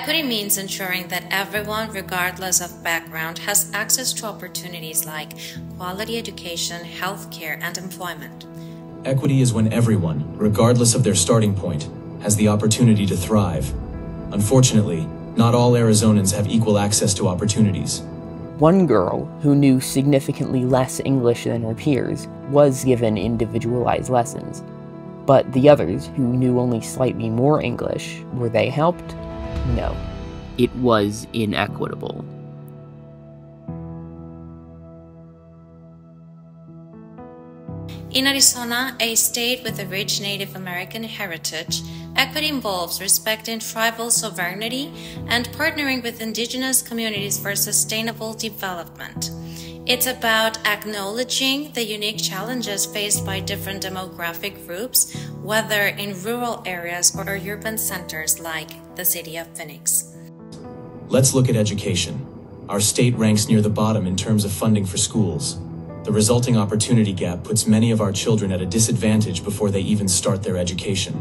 Equity means ensuring that everyone, regardless of background, has access to opportunities like quality education, healthcare, and employment. Equity is when everyone, regardless of their starting point, has the opportunity to thrive. Unfortunately, not all Arizonans have equal access to opportunities. One girl, who knew significantly less English than her peers, was given individualized lessons. But the others, who knew only slightly more English, were they helped? No. It was inequitable. In Arizona, a state with a rich Native American heritage, equity involves respecting tribal sovereignty and partnering with indigenous communities for sustainable development. It's about acknowledging the unique challenges faced by different demographic groups, whether in rural areas or urban centers like the city of Phoenix. Let's look at education. Our state ranks near the bottom in terms of funding for schools. The resulting opportunity gap puts many of our children at a disadvantage before they even start their education.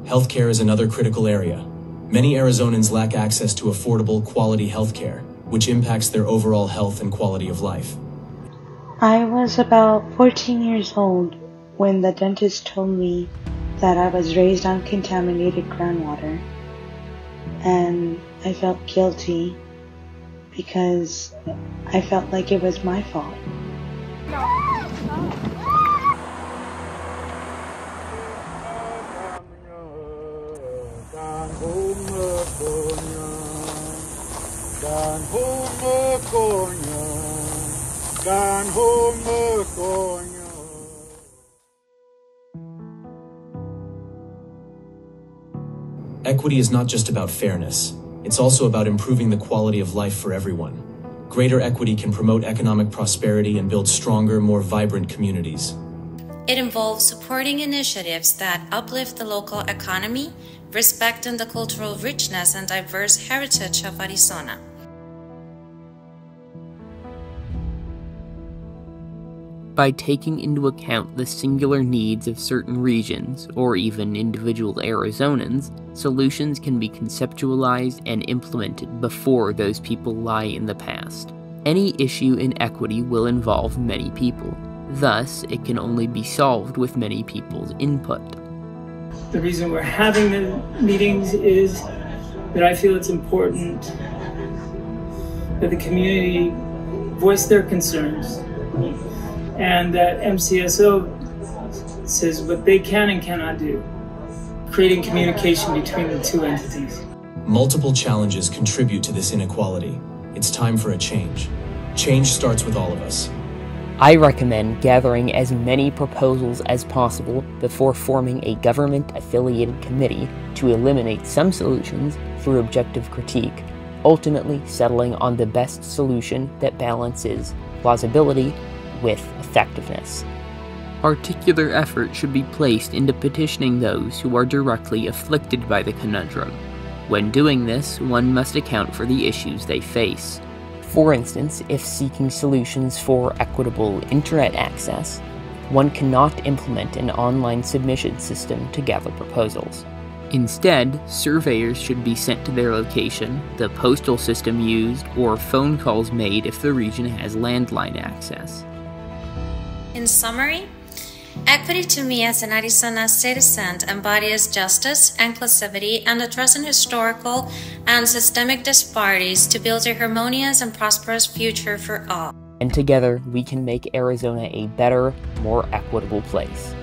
Healthcare is another critical area. Many Arizonans lack access to affordable, quality healthcare, which impacts their overall health and quality of life. I was about 14 years old when the dentist told me that I was raised on contaminated groundwater, and I felt guilty because I felt like it was my fault. Equity is not just about fairness, it's also about improving the quality of life for everyone. Greater equity can promote economic prosperity and build stronger, more vibrant communities. It involves supporting initiatives that uplift the local economy, respecting the cultural richness and diverse heritage of Arizona. By taking into account the singular needs of certain regions, or even individual Arizonans, solutions can be conceptualized and implemented before those people lie in the past. Any issue in equity will involve many people. Thus, it can only be solved with many people's input. The reason we're having the meetings is that I feel it's important that the community voice their concerns, and that MCSO says what they can and cannot do, creating communication between the two entities. Multiple challenges contribute to this inequality. It's time for a change. Change starts with all of us. I recommend gathering as many proposals as possible before forming a government-affiliated committee to eliminate some solutions through objective critique, ultimately settling on the best solution that balances plausibility with effectiveness. Particular effort should be placed into petitioning those who are directly afflicted by the conundrum. When doing this, one must account for the issues they face. For instance, if seeking solutions for equitable internet access, one cannot implement an online submission system to gather proposals. Instead, surveyors should be sent to their location, the postal system used, or phone calls made if the region has landline access. In summary, equity to me as an Arizona citizen embodies justice, inclusivity, and addressing historical and systemic disparities to build a harmonious and prosperous future for all. And together, we can make Arizona a better, more equitable place.